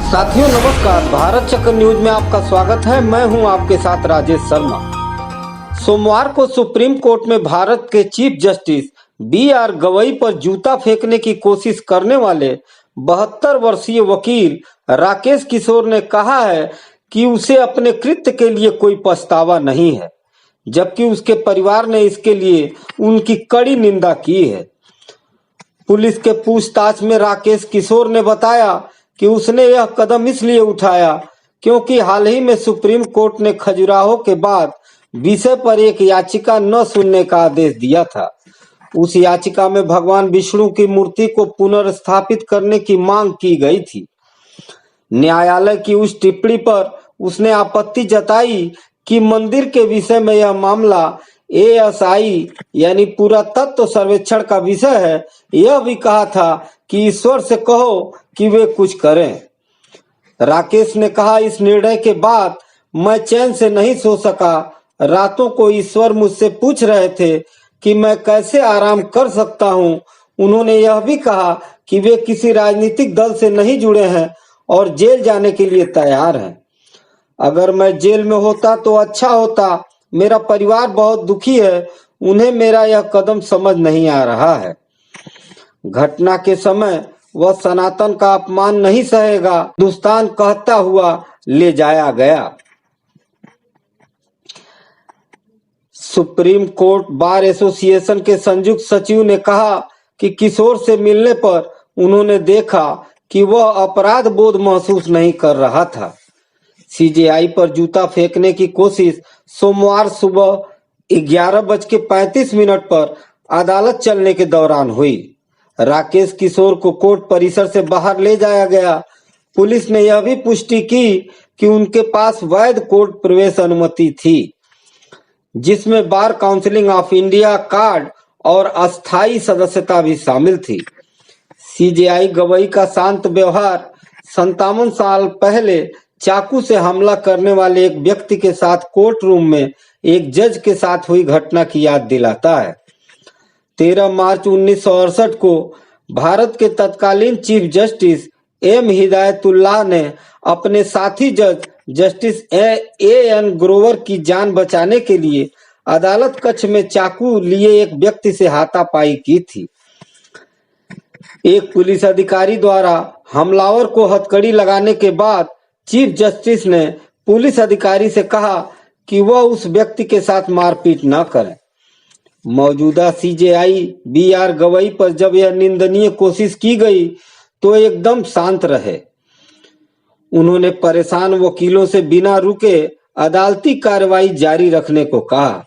साथियों नमस्कार, भारत चक्र न्यूज में आपका स्वागत है। मैं हूं आपके साथ राजेश शर्मा। सोमवार को सुप्रीम कोर्ट में भारत के चीफ जस्टिस बी.आर. गवई पर जूता फेंकने की कोशिश करने वाले 72 वर्षीय वकील राकेश किशोर ने कहा है कि उसे अपने कृत्य के लिए कोई पछतावा नहीं है, जबकि उसके परिवार ने इसके लिए उनकी कड़ी निंदा की है। पुलिस के पूछताछ में राकेश किशोर ने बताया कि उसने यह कदम इसलिए उठाया क्योंकि हाल ही में सुप्रीम कोर्ट ने खजुराहो के बाद विषय पर एक याचिका न सुनने का आदेश दिया था। उस याचिका में भगवान विष्णु की मूर्ति को पुनर्स्थापित करने की मांग की गई थी। न्यायालय की उस टिप्पणी पर उसने आपत्ति जताई कि मंदिर के विषय में यह मामला एएसआई यानी पुरातत्व सर्वेक्षण का विषय है। यह भी कहा था कि ईश्वर से कहो कि वे कुछ करें। राकेश ने कहा, इस निर्णय के बाद मैं चैन से नहीं सो सका। रातों को ईश्वर मुझसे पूछ रहे थे कि मैं कैसे आराम कर सकता हूं। उन्होंने यह भी कहा कि वे किसी राजनीतिक दल से नहीं जुड़े हैं और जेल जाने के लिए तैयार हैं। अगर मैं जेल में होता तो अच्छा होता। मेरा परिवार बहुत दुखी है। उन्हें मेरा यह कदम समझ नहीं आ रहा है। घटना के समय वह सनातन का अपमान नहीं सहेगा, हिंदुस्तान कहता हुआ ले जाया गया। सुप्रीम कोर्ट बार एसोसिएशन के संयुक्त सचिव ने कहा कि किशोर से मिलने पर उन्होंने देखा कि वह अपराध बोध महसूस नहीं कर रहा था। सीजेआई पर जूता फेंकने की कोशिश सोमवार सुबह 11:35 पर अदालत चलने के दौरान हुई। राकेश किशोर को कोर्ट परिसर से बाहर ले जाया गया। पुलिस ने यह भी पुष्टि की कि उनके पास वैध कोर्ट प्रवेश अनुमति थी, जिसमें bar council of India card और अस्थायी सदस्यता भी शामिल थी। सीजेआई गवई का शांत व्यवहार 57 साल पहले चाकू से हमला करने वाले एक व्यक्ति के साथ कोर्ट रूम में एक जज के साथ हुई घटना की याद दिलाता है। 13 मार्च 1968 को भारत के तत्कालीन चीफ जस्टिस एम हिदायतुल्लाह ने अपने साथी जज जस्टिस ए.एन. ग्रोवर की जान बचाने के लिए अदालत कक्ष में चाकू लिए एक व्यक्ति से हाथापाई की थी। एक पुलिस अधिकारी द्वारा हमलावर को हथकड़ी लगाने के बाद चीफ जस्टिस ने पुलिस अधिकारी से कहा कि वह उस व्यक्ति के साथ मारपीट न करे। मौजूदा सीजेआई बी.आर. गवई पर जब यह निंदनीय कोशिश की गई तो एकदम शांत रहे। उन्होंने परेशान वकीलों से बिना रुके अदालती कार्रवाई जारी रखने को कहा।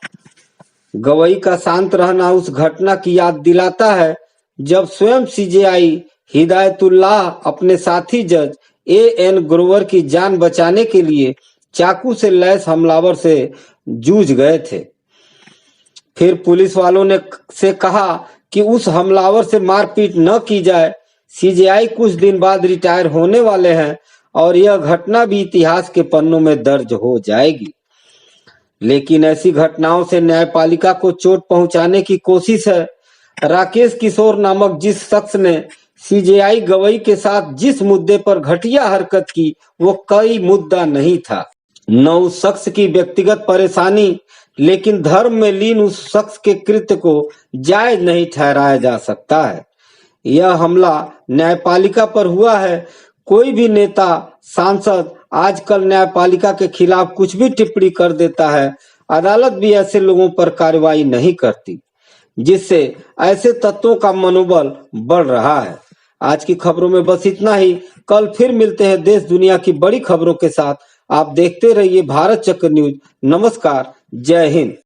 गवई का शांत रहना उस घटना की याद दिलाता है जब स्वयं सीजेआई हिदायतुल्लाह अपने साथी जज ए.एन. ग्रोवर की जान बचाने के लिए चाकू से लैस हमलावर से जूझ गए थे। फिर पुलिस वालों ने से कहा कि उस हमलावर से मारपीट न की जाए। सीजेआई कुछ दिन बाद रिटायर होने वाले हैं और यह घटना भी इतिहास के पन्नों में दर्ज हो जाएगी। लेकिन ऐसी घटनाओं से न्यायपालिका को चोट पहुंचाने की कोशिश है। राकेश किशोर नामक जिस शख्स ने सीजेआई गवई के साथ जिस मुद्दे पर घटिया हरकत की, वो कोई मुद्दा नहीं था, न उस शख्स की व्यक्तिगत परेशानी, लेकिन धर्म में लीन उस शख्स के कृत्य को जायज नहीं ठहराया जा सकता है। यह हमला न्यायपालिका पर हुआ है। कोई भी नेता, सांसद आजकल न्यायपालिका के खिलाफ कुछ भी टिप्पणी कर देता है। अदालत भी ऐसे लोगों पर कार्रवाई नहीं करती, जिससे ऐसे तत्वों का मनोबल बढ़ रहा है। आज की खबरों में बस इतना ही। कल फिर मिलते हैं देश दुनिया की बड़ी खबरों के साथ। आप देखते रहिए भारत चक्र न्यूज। नमस्कार, जय हिंद।